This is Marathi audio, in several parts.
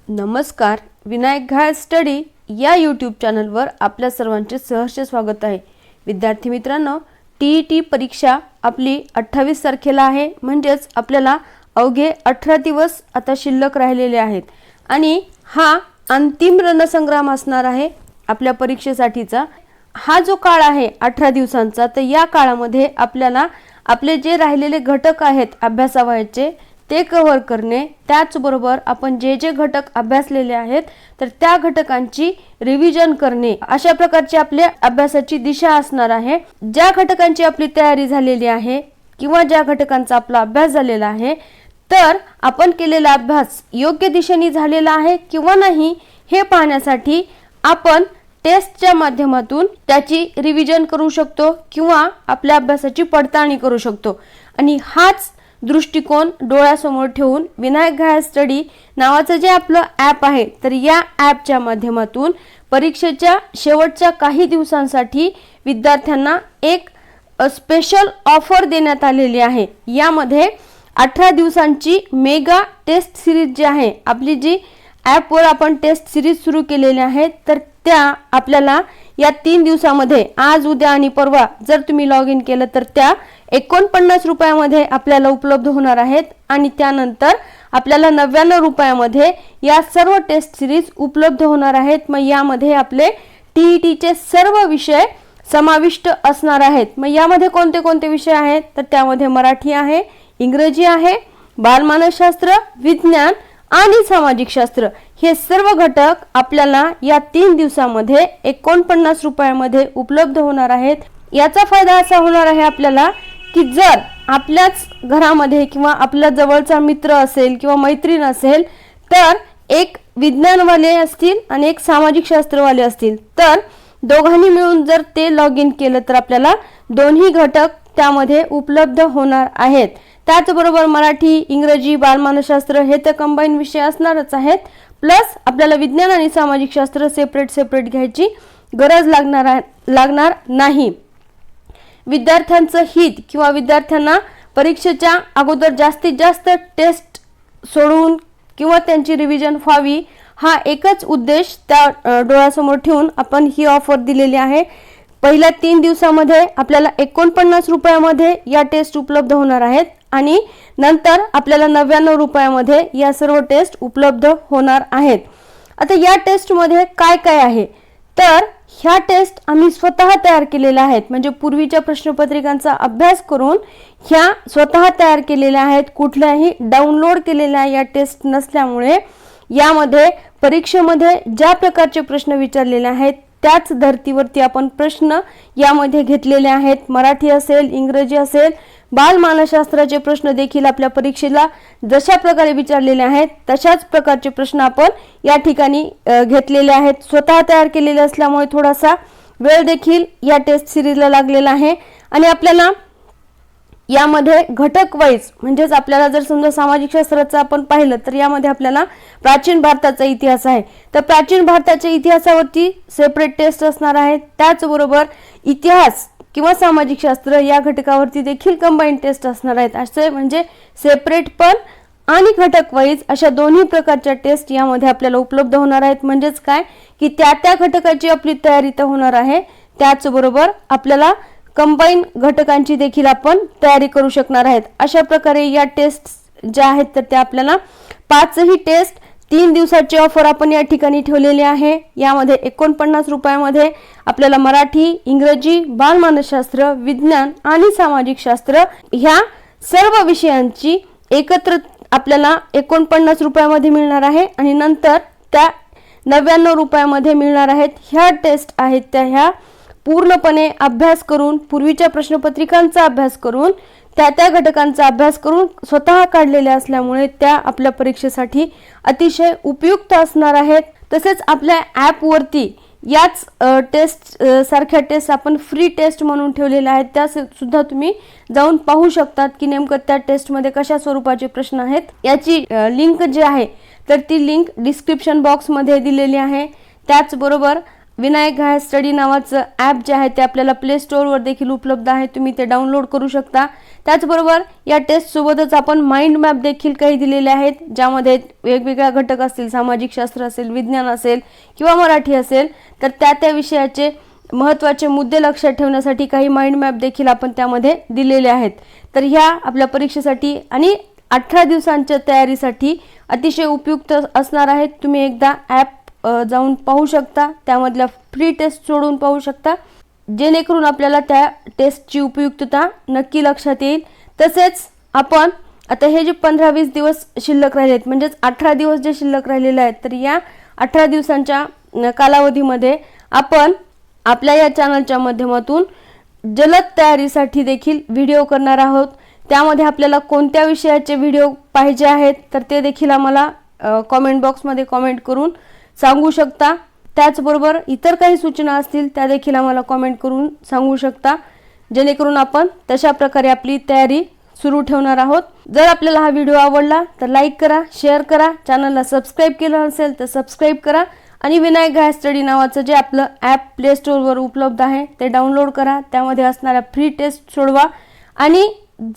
नमस्कार. विनायक घाळ स्टडी या यूट्यूब चॅनलवर आपल्या सर्वांचे सहर्ष स्वागत आहे. विद्यार्थी मित्रांनो, TET परीक्षा आपली 28 तारखेला आहे. म्हणजेच आपल्याला अवघे 18 दिवस आता शिल्लक राहिलेले आहेत आणि हा अंतिम रणसंग्राम असणार आहे आपल्या परीक्षेसाठीचा. हा जो काळ आहे 18 दिवसांचा, तर या काळामध्ये आपल्याला आपले जे राहिलेले घटक आहेत अभ्यासावयाचे ते कव्हर करणे, त्याचबरोबर आपण जे जे घटक अभ्यासलेले आहेत तर त्या घटकांची रिव्हिजन करणे, अशा प्रकारची आपल्या अभ्यासाची दिशा असणार आहे. ज्या घटकांची आपली तयारी झालेली आहे किंवा ज्या घटकांचा आपला अभ्यास झालेला आहे, तर आपण केलेला अभ्यास योग्य दिशेने झालेला आहे किंवा नाही हे पाहण्यासाठी आपण टेस्टच्या माध्यमातून त्याची रिव्हिजन करू शकतो किंवा आपल्या अभ्यासाची पडताळणी करू शकतो. आणि हाच दृष्टिकोन डोळ्यासमोर ठेवून विनायक घाळ स्टडी नावाचं जे आपलं ॲप आहे, तर या ॲपच्या माध्यमातून परीक्षेच्या शेवटच्या काही दिवसांसाठी विद्यार्थ्यांना एक स्पेशल ऑफर देण्यात आलेली आहे. यामध्ये 18 दिवसांची मेगा टेस्ट सिरीज जी आहे, आपली जी ॲपवर आपण टेस्ट सिरीज सुरू केलेली आहे, तर त्या आपल्याला या 3 दिवसामध्ये आज, उद्या आणि परवा जर तुम्ही लॉग इन केलं तर त्या 49 रुपयामध्ये आपल्याला उपलब्ध होणार आहेत. आणि त्यानंतर आपल्याला 99 रुपयामध्ये या सर्व टेस्ट सिरीज उपलब्ध होणार आहेत. मग यामध्ये आपले TETचे सर्व विषय समाविष्ट असणार आहेत. मग यामध्ये कोणते कोणते विषय आहेत, तर त्यामध्ये मराठी आहे, इंग्रजी आहे, बालमानसशास्त्र, विज्ञान आणि सामाजिक शास्त्र हे सर्व घटक आपल्याला या 3 दिवसामध्ये 49 रुपयामध्ये उपलब्ध होणार आहेत. याचा फायदा असा होणार आहे आपल्याला की जर आपल्याच घरामध्ये किंवा आपल्या जवळचा मित्र असेल किंवा मैत्रीण असेल, तर एक विज्ञानवाले असतील आणि एक सामाजिक शास्त्रवाले असतील, तर दोघांनी मिळून जर ते लॉग इन केलं तर आपल्याला दोन्ही घटक त्यामध्ये उपलब्ध होणार आहेत. त्याचबरोबर मराठी, इंग्रजी, बालमानसशास्त्र हे तर कंबाईन विषय असणारच आहेत. प्लस आपल्याला विज्ञान आणि सामाजिक शास्त्र सेपरेट घ्यायची गरज लागणार नाही. विद्यार्थ्यांचं हित किंवा विद्यार्थ्यांना परीक्षेच्या अगोदर जास्तीत जास्त टेस्ट सोडवून किंवा त्यांची रिव्हिजन व्हावी, हा एकच उद्देश त्या डोळ्यासमोर ठेवून आपण ही ऑफर दिलेली आहे. पहिल्या 3 दिवसामध्ये आपल्याला 49 रुपयामध्ये या टेस्ट उपलब्ध होणार आहेत आणि नंतर आपल्याला 99 रुपयामध्ये या सर्व टेस्ट उपलब्ध होणार आहेत. आता या टेस्टमध्ये काय काय आहे, तर ह्या टेस्ट आम्ही स्वतः तयार केलेल्या आहेत. म्हणजे पूर्वीच्या प्रश्नपत्रिकांचा अभ्यास करून ह्या स्वतः तयार केलेल्या आहेत. कुठल्याही डाउनलोड केलेल्या या टेस्ट नसल्यामुळे यामध्ये परीक्षेमध्ये ज्या प्रकारचे प्रश्न विचारलेले आहेत त्याच धर्तीवरती आपण प्रश्न यामध्ये घेतलेले आहेत. मराठी असेल, इंग्रजी असेल, बालमानसशास्त्राचे प्रश्न देखील आपल्या परीक्षेला जशा प्रकारे विचारलेले आहेत तशाच प्रकारचे प्रश्न आपण या ठिकाणी घेतलेले आहेत. स्वतः तयार केलेले असल्यामुळे थोडासा वेळ देखील या टेस्ट सिरीजला लागलेला आहे. आणि आपल्याला यामध्ये घटक वाईज, म्हणजेच आपल्याला जर समजा सामाजिक शास्त्राचं आपण पाहिलं तर यामध्ये आपल्याला प्राचीन भारताचा इतिहास आहे, तर प्राचीन भारताच्या इतिहासावरती सेपरेट टेस्ट असणार आहे. त्याचबरोबर इतिहास किंवा सामाजिक शास्त्र या घटकावरती देखील कंबाईन टेस्ट असणार आहेत. असे म्हणजे सेपरेट पण आणि घटक वाईज अशा दोन्ही प्रकारच्या टेस्ट यामध्ये आपल्याला उपलब्ध होणार आहेत. म्हणजेच काय की त्या घटकाची आपली तयारी तर होणार आहे, त्याचबरोबर आपल्याला कंबाईन घटकांची देखील आपण तयारी करू शकणार आहेत. अशा प्रकारे या टेस्ट ज्या आहेत तर त्या आपल्याला 5ही टेस्ट 3 दिवसाची ऑफर आपण या ठिकाणी ठेवलेली आहे. यामध्ये 49 रुपयामध्ये आपल्याला मराठी, इंग्रजी, बालमानसशास्त्र, विज्ञान आणि सामाजिक शास्त्र ह्या सर्व विषयांची एकत्र आपल्याला 49 रुपयामध्ये मिळणार आहे आणि नंतर त्या 99 रुपयामध्ये मिळणार आहेत. ह्या टेस्ट आहेत त्या ह्या पूर्णपणे अभ्यास करून, पूर्वीच्या प्रश्नपत्रिकांचा अभ्यास करून, त्या घटकांचा अभ्यास करून स्वतः काढलेल्या असल्यामुळे त्या आपल्या परीक्षेसाठी अतिशय उपयुक्त असणार आहेत. तसेच आपल्या ॲपवरती याच टेस्ट सारख्या टेस्ट आपण फ्री टेस्ट म्हणून ठेवलेल्या आहेत. त्या सुद्धा तुम्ही जाऊन पाहू शकतात की नेमकं त्या टेस्टमध्ये कशा स्वरूपाचे प्रश्न आहेत. याची लिंक जी आहे तर ती लिंक डिस्क्रिप्शन बॉक्समध्ये दिलेली आहे. त्याचबरोबर विनायक घायाळ स्टडी नावाचं ॲप जे आहे ते आपल्याला प्ले स्टोअरवर देखील उपलब्ध आहे, तुम्ही ते डाउनलोड करू शकता. त्याचबरोबर या टेस्टसोबतच आपण माइंड मॅप देखील काही दिलेले आहेत, ज्यामध्ये वेगवेगळ्या घटक असतील, सामाजिक शास्त्र असेल, विज्ञान असेल किंवा मराठी असेल, तर त्या विषयाचे महत्त्वाचे मुद्दे लक्षात ठेवण्यासाठी काही माइंड मॅप देखील आपण त्यामध्ये दिलेले आहेत. तर ह्या आपल्या परीक्षेसाठी आणि 18 दिवसांच्या तयारीसाठी अतिशय उपयुक्त असणार आहेत. तुम्ही एकदा ॲप जाऊन पाहू शकता, त्यामधल्या फ्री टेस्ट सोडून पाहू शकता, जेणेकरून आपल्याला त्या टेस्टची उपयुक्तता नक्की लक्षात येईल. तसेच आपण आता हे जे 15-20 दिवस शिल्लक राहिलेत, म्हणजेच 18 दिवस जे शिल्लक राहिलेले आहेत, तर या 18 दिवसांच्या कालावधीमध्ये आपण आपल्या या चॅनलच्या माध्यमातून जलद तयारीसाठी देखील व्हिडिओ करणार आहोत. त्यामध्ये आपल्याला कोणत्या विषयाचे व्हिडिओ पाहिजे आहेत तर ते देखील आम्हाला कॉमेंट बॉक्समध्ये कॉमेंट करून सांगू शकता. त्याचबरोबर इतर काही सूचना असतील त्या देखील आम्हाला कॉमेंट करून सांगू शकता, जेणेकरून आपण तशा प्रकारे आपली तयारी सुरू ठेवणार आहोत. जर आपल्याला हा व्हिडिओ आवडला तर लाईक करा, शेअर करा, चॅनलला सबस्क्राईब केलं नसेल तर सबस्क्राईब करा आणि विनायक घायाळ स्टडी नावाचं जे आपलं ॲप प्ले स्टोअरवर उपलब्ध आहे ते डाउनलोड करा. त्यामध्ये असणाऱ्या फ्री टेस्ट सोडवा आणि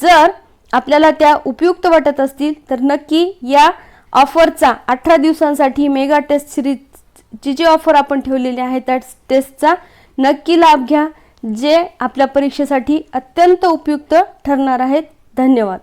जर आपल्याला त्या उपयुक्त वाटत असतील तर नक्की या ऑफरचा 18 दिवसांसाठी मेगा टेस्ट सिरीजची जी ऑफर आपण ठेवलेली आहे त्या टेस्टचा नक्की लाभ घ्या, जे आपल्या परीक्षेसाठी अत्यंत उपयुक्त ठरणार आहेत. धन्यवाद.